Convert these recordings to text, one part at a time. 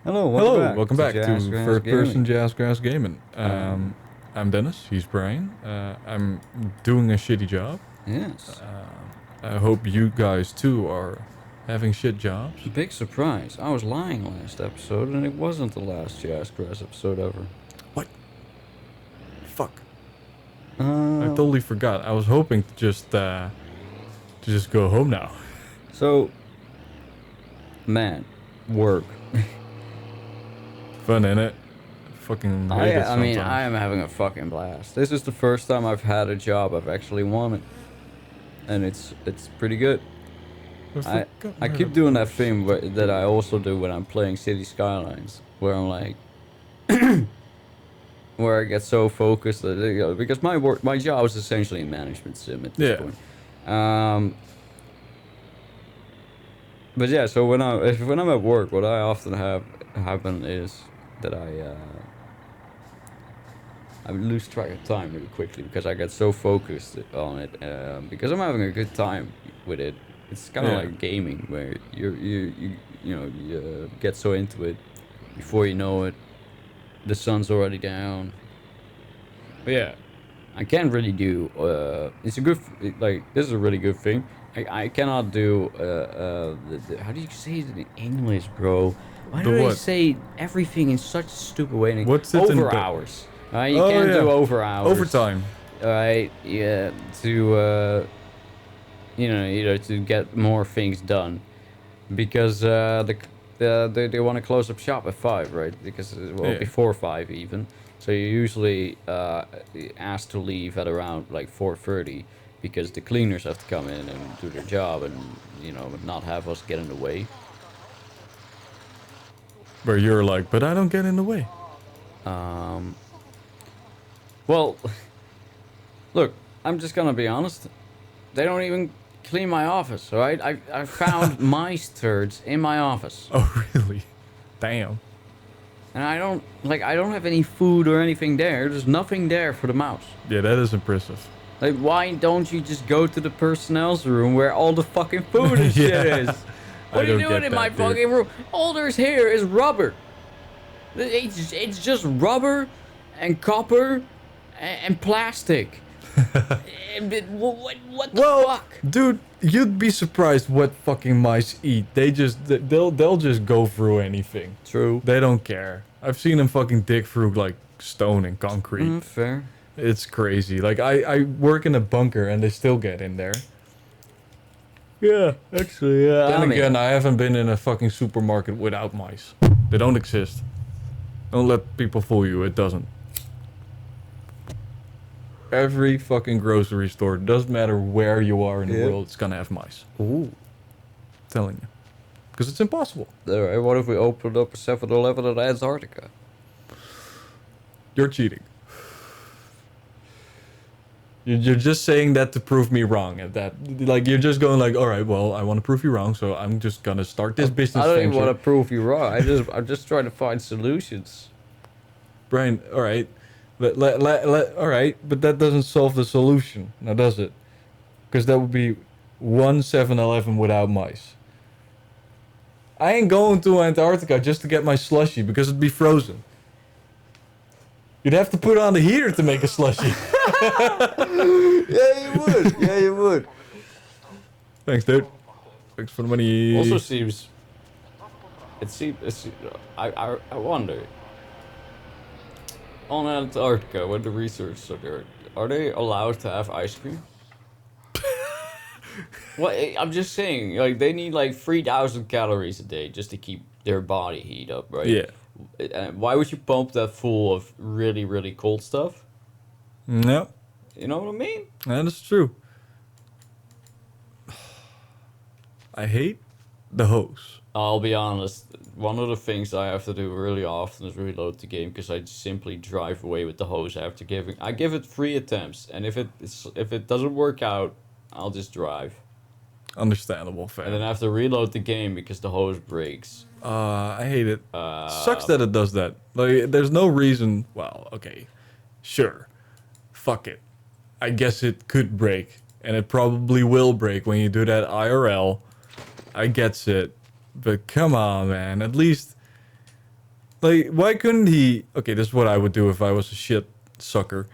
Hello, Welcome back to Jazzgrass Third Person Gaming. Jazzgrass Gaming. I'm Dennis, he's Brian. I'm doing a shitty job. Yes. I hope you guys too are having shit jobs. Big surprise. I was lying last episode, and it wasn't the last Jazzgrass episode ever. What? Fuck. I Uh, totally forgot. I was hoping to just go home now. so, man, work. Fun, innit? Fucking hate it I mean, sometimes. I am having a fucking blast. This is the first time I've had a job I've actually wanted, and it's pretty good. I keep doing that thing that I also do when I'm playing City Skylines, where I'm like, where I get so focused that, because my job is essentially a management sim at this point. But yeah, so when I'm at work, what I often have happen is that I lose track of time really quickly because I get so focused on it. Because I'm having a good time with it. It's kind of like gaming, where you get so into it, before you know it, the sun's already down. But yeah, I can't really do. It's a good this is a really good thing. I cannot do. How do you say it in English, bro? Why do they say everything in such a stupid way? What's it over hours? You can't do over hours. Overtime. Right? Yeah. To to get more things done, because they want to close up shop at 5, right? Because before 5 even. So you're usually asked to leave at around like 4:30, because the cleaners have to come in and do their job, and not have us get in the way. Where you're like, but I don't get in the way. Well, look, I'm just gonna be honest. They don't even clean my office, right? I found mice turds in my office. Oh, really? Damn. And I don't have any food or anything there. There's nothing there for the mouse. Yeah, that is impressive. Like, why don't you just go to the personnel's room where all the fucking food and shit is? What are you doing in my fucking room? All there's here is rubber. It's just rubber and copper and plastic. What the fuck? Dude, you'd be surprised what fucking mice eat. They'll just go through anything. True. They don't care. I've seen them fucking dig through like stone and concrete. Fair. It's crazy. Like I work in a bunker and they still get in there. Yeah, actually, yeah. Then again, I haven't been in a fucking supermarket without mice. They don't exist. Don't let people fool you. It doesn't. Every fucking grocery store, doesn't matter where you are in the world, it's gonna have mice. Ooh. I'm telling you. Because it's impossible. Alright, what if we opened up a 7-Eleven in Antarctica? You're cheating. You're just saying that to prove me wrong. At that, like, you're just going like, all right, well, I want to prove you wrong, so I'm just gonna start this business. I don't venture. even want to prove you wrong. I'm just trying to find solutions. Brian, all right. All right, but that doesn't solve the solution, now does it? Because that would be one 7-Eleven without mice. I ain't going to Antarctica just to get my slushy because it'd be frozen. You'd have to put on the heater to make a slushy. Yeah, you would. Yeah, you would. Thanks, dude. Thanks for the money. Also seems. I wonder. On Antarctica, when the researchers are there, are they allowed to have ice cream? What? I'm just saying, like, they need like 3,000 calories a day just to keep their body heat up, right? Yeah. Why would you pump that full of really, really cold stuff? No. You know what I mean? That is true. I hate the hose. I'll be honest, one of the things I have to do really often is reload the game, because I simply drive away with the hose after I give it 3 attempts, and if it doesn't work out, I'll just drive. Understandable, fair. And then I have to reload the game because the hose breaks. I hate it. Sucks that it does that. Like, there's no reason. Well, okay, sure, fuck it. I guess it could break, and it probably will break when you do that IRL. I gets it, but come on, man. At least Like, why couldn't he? Okay, this is what I would do if I was a shit sucker.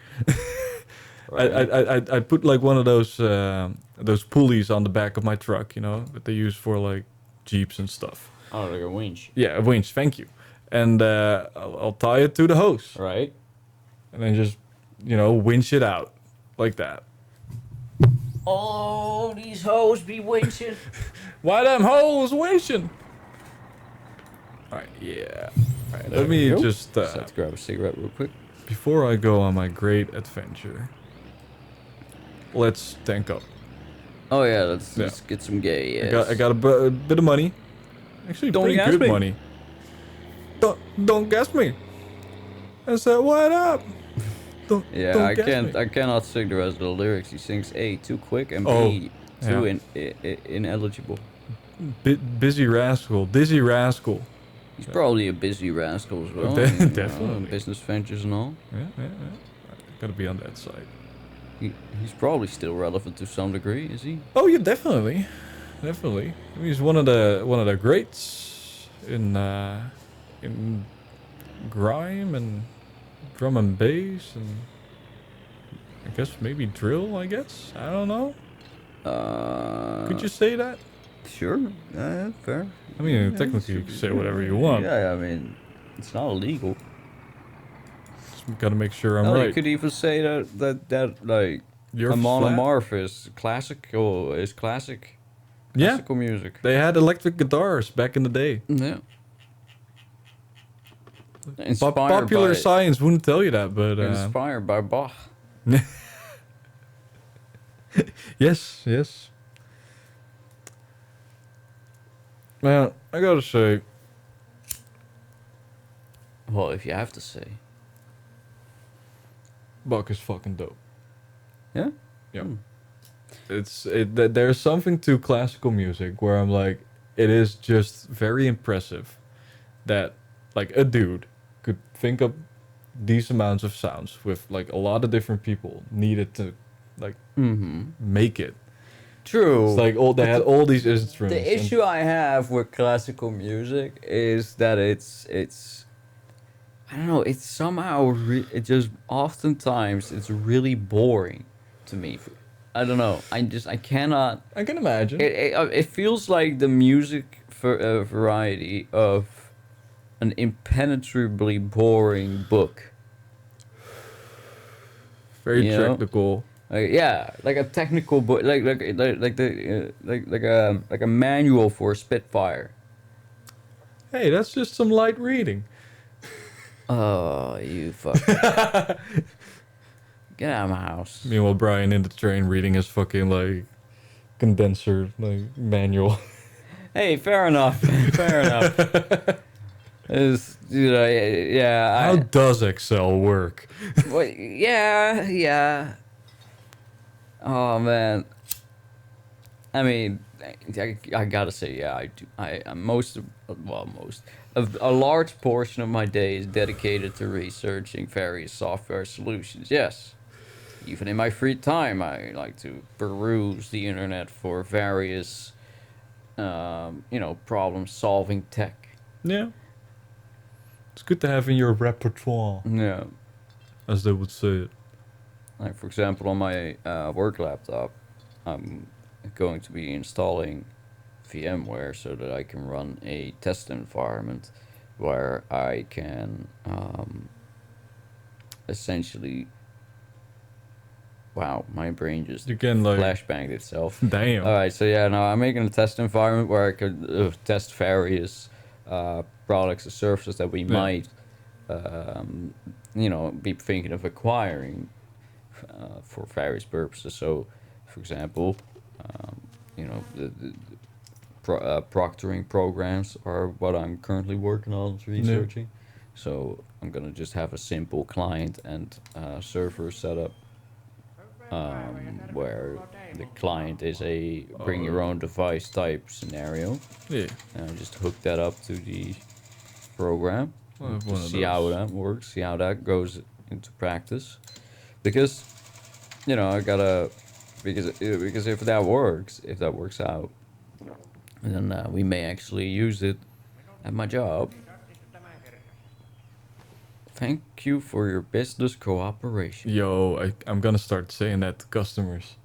Right. I'd put like one of those pulleys on the back of my truck, you know, that they use for like Jeeps and stuff. Oh, like a winch. Yeah, a winch. Thank you. And I'll tie it to the hose, Right. and then just, you know, winch it out like that. Oh, these hoes be winching. Why them hoes winching? All right, yeah. All right, let me just Have to grab a cigarette real quick. before I go on my great adventure. Let's tank up. Oh yeah, let's get some gay. I got a bit of money. Actually, Don't pretty gas good me. money. Don't guess me. I said, what up? Don't guess me. I cannot sing the rest of the lyrics. He sings A, too quick, and Oh, B, too yeah. ineligible. Busy rascal, dizzy rascal. He's probably a busy rascal as well. Definitely. Business ventures and all. Yeah. Gotta be on that side. He's probably still relevant to some degree, is he? Oh yeah, definitely. I mean, he's one of the greats in grime and drum and bass and I guess maybe drill. I don't know. Could you say that? Sure. Yeah, fair. I mean, technically you can say whatever you want. Yeah, I mean, it's not illegal. Just gotta make sure I'm You right. could even say that like You're a flat? monomorph is classical. Yeah. Classical music. They had electric guitars back in the day. Yeah. Inspired Popular by, science wouldn't tell you that, but inspired by Bach. yes. Man, I gotta say, Well, if you have to say. Bach is fucking dope. Yeah? Yeah. Hmm. There's something to classical music where I'm like, it is just very impressive that like a dude could think up these amounts of sounds with like a lot of different people needed to like make it. True. It's like they had all these instruments. The issue I have with classical music is that it's I don't know, it's somehow it just oftentimes it's really boring to me. I don't know. I cannot. I can imagine. It feels like the music for variety of an impenetrably boring book. Very you know? technical. Yeah, like a technical book, like a manual for a Spitfire. Hey, that's just some light reading. Oh, you fuck. Get out of my house. Meanwhile, Brian in the train reading his fucking like condenser like manual. Hey, fair enough. Fair enough. Yeah. How does Excel work? Well, yeah. Oh man. I mean, I gotta say, yeah, I do. A large portion of my day is dedicated to researching various software solutions. Yes. Even in my free time, I like to peruse the internet for various, problem-solving tech. Yeah. It's good to have in your repertoire, Yeah. as they would say it. Like, for example, on my work laptop, I'm going to be installing VMware so that I can run a test environment where I can essentially... Wow, my brain just You can like flashbanged itself. damn. Alright, so yeah, now I'm making a test environment where I could test various products or services that we might, be thinking of acquiring for various purposes. So, for example, the proctoring programs are what I'm currently working on researching. So I'm gonna just have a simple client and server setup. Where the client is a bring your own device type scenario. Yeah. And I just hook that up to the program. I'll have To one of see how those. that works, see how that goes into practice. Because, I gotta, because if that works out, then we may actually use it at my job. Thank you for your business cooperation. Yo, I'm gonna start saying that to customers.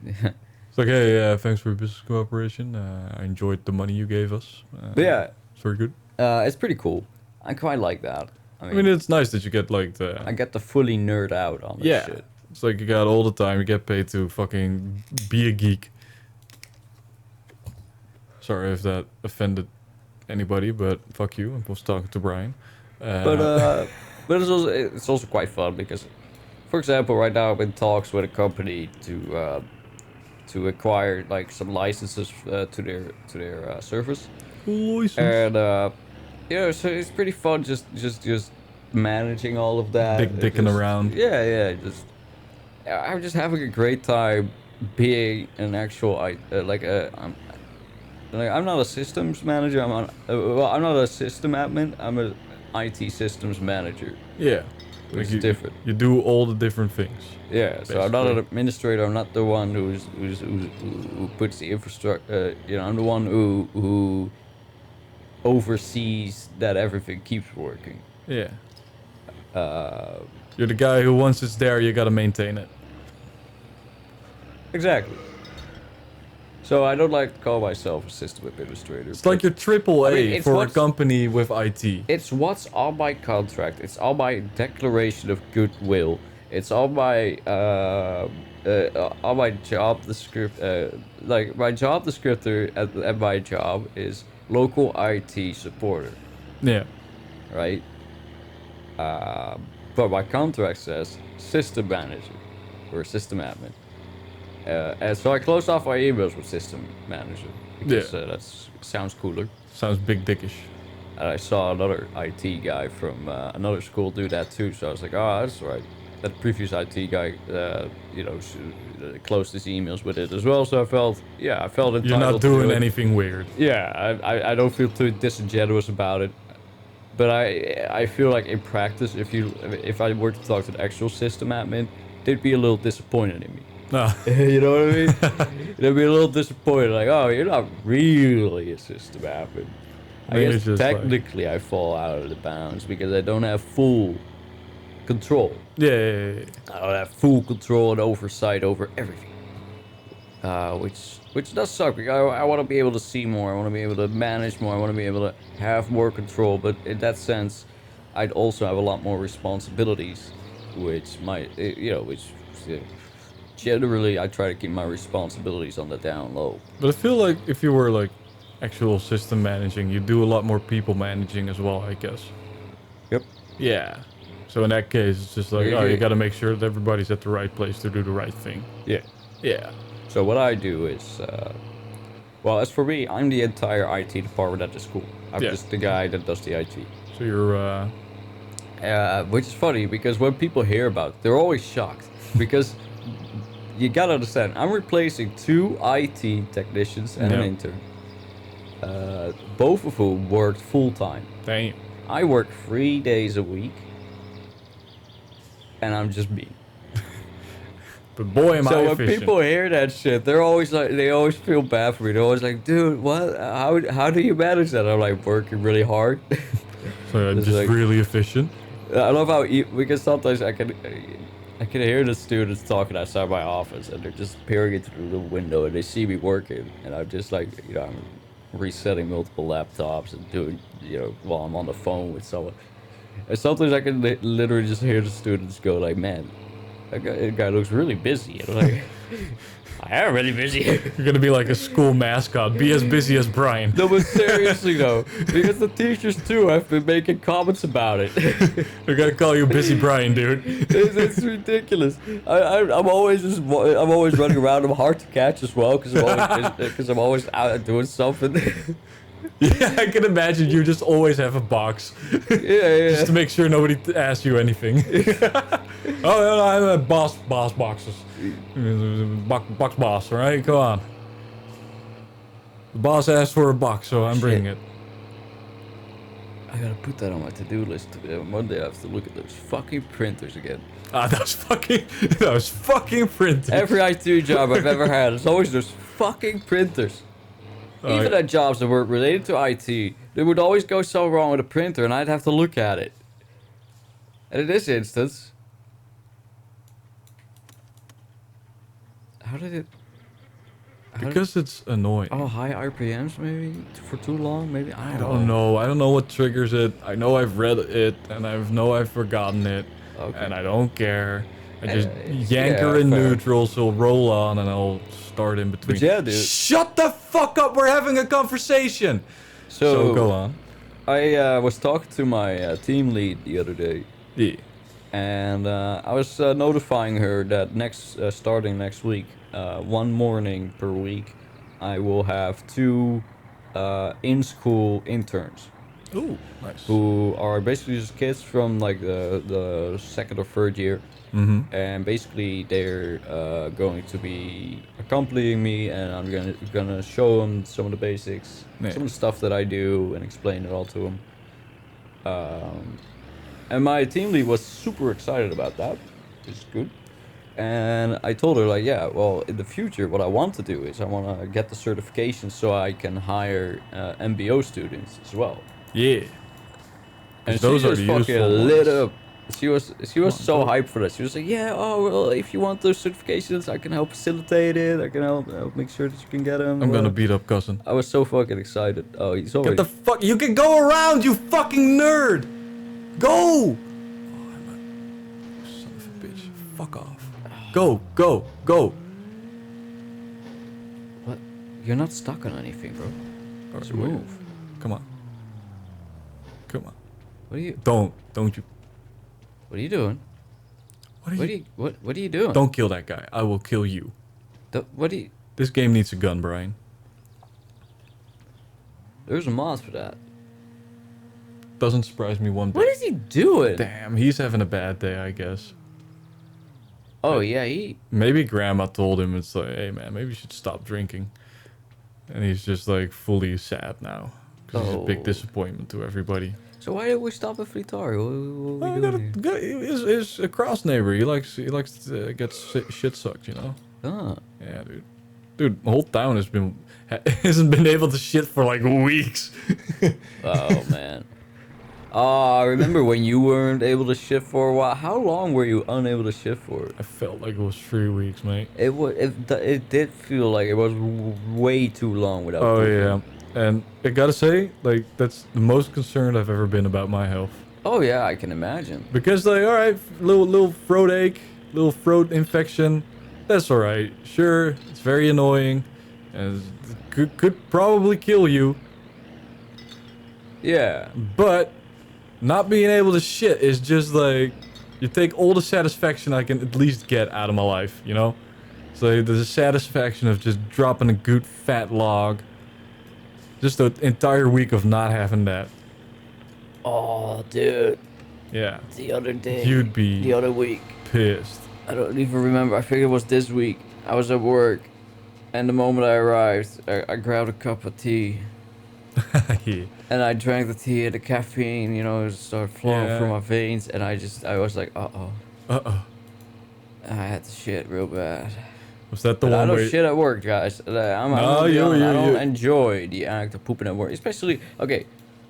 Yeah. It's like, hey, thanks for your business cooperation. I enjoyed the money you gave us. But yeah, It's very good. it's pretty cool. I quite like that. I mean, it's nice that you get like I the get to fully nerd out on this yeah. shit. It's like you got all the time. You get paid to fucking be a geek. Sorry if that offended anybody, but fuck you. I was talking to Brian. But it's also quite fun because, for example, right now I'm in talks with a company to acquire like some licenses to their service, license. and yeah, so it's pretty fun just managing all of that. Dick dicking Just- around. Yeah, just I'm just having a great time being an actual I'm not a systems manager. I'm not a system admin. I'm a IT systems manager, Yeah. which is you, different. You do all the different things. Yeah, so I'm not an Basically. administrator. I'm not the one who puts the infrastructure. I'm the one who oversees that everything keeps working. Yeah. Uh, You're the guy who once it's there, you gotta maintain it. exactly. So I don't like to call myself a system administrator. It's like your triple A I mean, it's for a what's- company with IT. It's what's on my contract. It's on my declaration of goodwill. It's on my job description. Like my job descriptor at my job is local IT supporter, Yeah. right? But my contract says system manager or system admin. And so I closed off my emails with system manager because that sounds cooler. Sounds big dickish. And I saw another IT guy from another school do that too, so I was like, oh, that's right. That previous IT guy, closed his emails with it as well, so I felt entitled You're not to doing it. anything weird. Yeah, I don't feel too disingenuous about it. But I feel like in practice, if I were to talk to the actual system admin, they'd be a little disappointed in me. No. You know what I mean? They'd be a little disappointed, like, oh, you're not really a system admin. I Maybe guess it's just like- technically I fall out of the bounds because I don't have full control. Yeah. I don't have full control and oversight over everything. Which does suck because I want to be able to see more. I want to be able to manage more. I want to be able to have more control. But in that sense, I'd also have a lot more responsibilities, which might, generally I try to keep my responsibilities on the down low. But I feel like if you were like actual system managing, you do a lot more people managing as well, I guess. Yep. Yeah. So in that case, it's just like, Yeah, oh, you yeah. got to make sure that everybody's at the right place to do the right thing. Yeah. Yeah. So what I do is, well, as for me, I'm the entire IT department at the school. I'm Yeah. just the guy that does the IT. So you're, Which is funny because when people hear about it, they're always shocked because you gotta understand, I'm replacing 2 IT technicians and an Yeah. intern, both of whom worked full time. damn. I work 3 days a week, and I'm just me. But boy, am I So when efficient. people hear that shit, they're always like, they always feel bad for me. They're always like, dude, what? How do you manage that? I'm like, working really hard. So you're It's just like- really efficient. I love how because sometimes I can hear the students talking outside my office, and they're just peering into the little window, and they see me working, and I'm just like, I'm resetting multiple laptops and doing, while I'm on the phone with someone. And sometimes I can literally just hear the students go like, man, that guy looks really busy. And I'm like, I am really busy. You're gonna be like a school mascot. Be as busy as Brian. No, but seriously though, because the teachers too have been making comments about it. They're gonna call you Busy Brian, dude. It's ridiculous. I'm always running around. I'm hard to catch as well because I'm always out doing something. Yeah, I can imagine you just always have a box. Yeah. Just to make sure nobody asks you anything. Oh, no, I'm a box boxes. Box, all right? Come on. The boss asked for a box, so I'm bringing it. I gotta put that on my to-do list. Monday I have to look at those fucking printers again. Ah, that was fucking printed. Every IT job I've ever had, it's always those fucking printers. Even yeah. at jobs that were related to IT, there would always go something wrong with a printer, and I'd have to look at it. And in this instance, how did it? Because it's annoying. Oh, high RPMs maybe for too long. Maybe I don't know. I don't know what triggers it. I know I've read it, and I know I've forgotten it, Okay. and I don't care. I just yank yeah, her in fair. neutral, so it'll roll on, and I'll start in between. But yeah, dude. Shut the fuck up! We're having a conversation. So go on. I was talking to my team lead the other day, Yeah. and I was notifying her that starting next week, one morning per week, I will have two in-school interns Ooh, nice. who are basically just kids from like the second or third year, and basically they're going to be accompanying me, and I'm gonna show them some of the basics, Yeah. some of the stuff that I do, and explain it all to them. And my team lead was super excited about that, which is good. And I told her like, yeah, well, in the future, what I want to do is I want to get the certification so I can hire MBO students as well. Yeah. And those she are was the fucking useful lit ones. up. She was so hyped for that. She was like, yeah, oh well, if you want those certifications, I can help facilitate it. I can help make sure that you can get them. I'm gonna beat up cousin. I was so fucking excited. Oh, he's already. Get the fuck. You can go around, you fucking nerd. Go. Oh, son of a bitch. Fuck off. Go. What? You're not stuck on anything, bro. Just Wait. move. Come on. What are you? Don't you? What are you doing? What are you? What are you doing? Don't kill that guy. I will kill you. What do you? This game needs a gun, Brian. There's a mod for that. Doesn't surprise me one bit. What is he doing? Damn, he's having a bad day, I guess. Oh yeah, he. Maybe grandma told him it's like, hey man, maybe you should stop drinking. And he's just like fully sad now. Because he's a big Oh. disappointment to everybody. So why did we stop at Fleetari? What are we doing here? He's a cross neighbor. He likes to get shit sucked, you know? Ah. Yeah, dude. Dude, the whole town hasn't been able to shit for like weeks. Oh man. I remember when you weren't able to shit for a while. How long were you unable to shit for? I felt like it was 3 weeks, mate. It did feel like it was way too long without. Oh pooping. yeah. And I gotta say, like, that's the most concerned I've ever been about my health. Oh yeah, I can imagine. Because like, alright, little throat ache, little throat infection, that's alright. Sure, it's very annoying, and it could probably kill you. Yeah. But not being able to shit is just like, you take all the satisfaction I can at least get out of my life, you know? So there's a satisfaction of just dropping a good fat log. Just an entire week of not having that. Oh, dude. Yeah. The other day. You'd be The other week. pissed. I don't even remember. I think it was this week. I was at work, and the moment I arrived, I grabbed a cup of tea, Yeah. and I drank the tea, and the caffeine, it started flowing Yeah. through my veins, and I was like, uh-oh. Uh-oh. I had to shit real bad. Was that the But I one don't where... shit at work, guys. I don't enjoy the act of pooping at work. Especially, okay,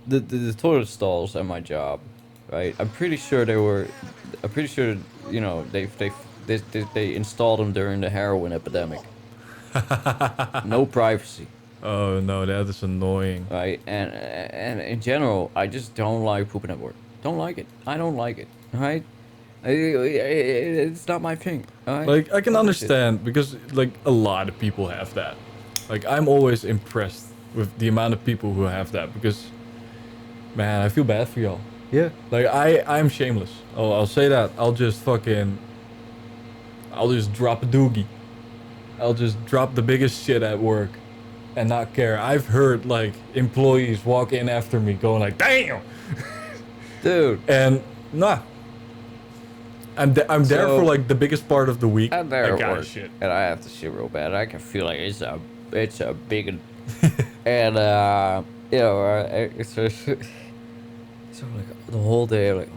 the toilet stalls at my job, right? I'm pretty sure, they installed them during the heroin epidemic. No privacy, Oh no, that is annoying. right? And in general, I just don't like pooping at work. Don't like it. I don't like it, right? It's not my thing. Alright? Like, I can don't like it. understand, because, like, a lot of people have that. Like, I'm always impressed with the amount of people who have that, because, man, I feel bad for y'all. Yeah. Like, I'm shameless. I'll say that. I'll just drop a doogie. I'll just drop the biggest shit at work and not care. I've heard, like, employees walk in after me going like, damn! Dude. And, nah. I'm there So- for, like, the biggest part of the week. I'm there I at gotta work, shit. and I have to shit real bad. I can feel like it's a big one. And it's so like the whole day I'm like,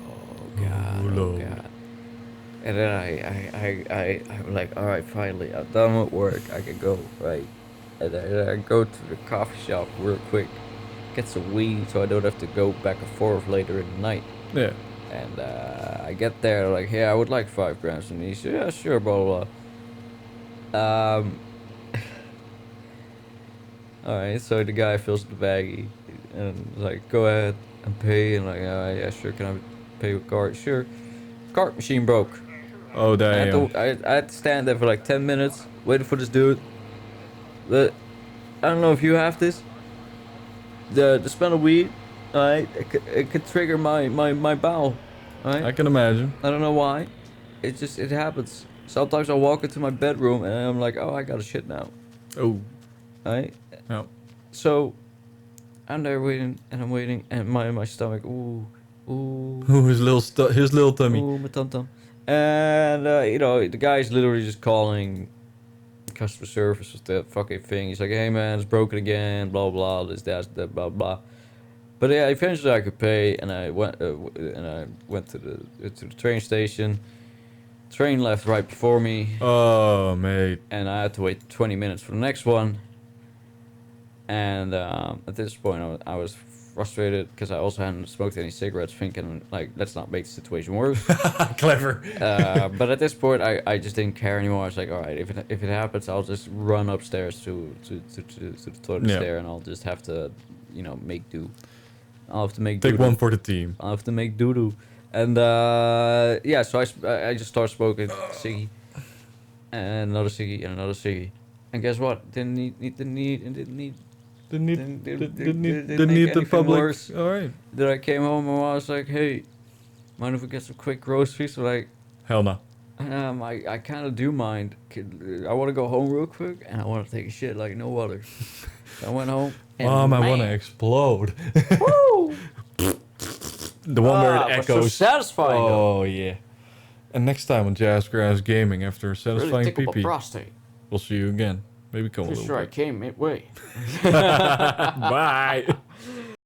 oh god, no. oh god. And then I'm like, all right, finally, I'm done with work. I can go, right? And then I go to the coffee shop real quick, get some weed, so I don't have to go back and forth later in the night. Yeah. And I get there, like, hey, I would like 5 grams. And he said, yeah, sure, blah, blah, blah. Alright, so the guy fills the baggie and like, go ahead and pay. And like, yeah, sure, can I pay with card? Sure. Card machine broke. Oh, damn. I had to stand there for like 10 minutes waiting for this dude. But I don't know if you have this. The smell of weed, alright, it could trigger my bowel. Alright? I can imagine. I don't know why. It happens. Sometimes I walk into my bedroom and I'm like, oh, I gotta shit now. Oh. Right? Yeah. So I'm there waiting and my stomach, ooh. Ooh, his little tummy. Ooh, my tum tum. And you know, the guy's literally just calling customer service with the fucking thing. He's like, hey man, it's broken again, blah blah, this, that, blah blah. But yeah, eventually I could pay, and I went to the train station. Train left right before me. Oh, mate. And I had to wait 20 minutes for the next one. And at this point, I was frustrated because I also hadn't smoked any cigarettes, thinking like, let's not make the situation worse. Clever. But at this point, I just didn't care anymore. I was like, all right, if it happens, I'll just run upstairs to the toilet there, and I'll just have to, you know, make do. I'll have to make Take doo-doo. one for the team. I'll have to make doo-doo. And yeah, so I just started smoking ciggy, and another ciggy, and another ciggy. And guess what? Didn't need the public. Worse. All right. Then I came home and I was like, hey, mind if we get some quick groceries? So like, Hell no. I kind of do mind. I want to go home real quick, and I want to take a shit like no other. So I went home. And Mom, I want to explode. Woo! The one where it was echoes. so satisfying. Oh, yeah. And next time on Jazzgrass Gaming, after a satisfying Really tickle my pee-pee, prostate. we'll see you again. Maybe come a Pretty little sure I bit. came midway. Bye.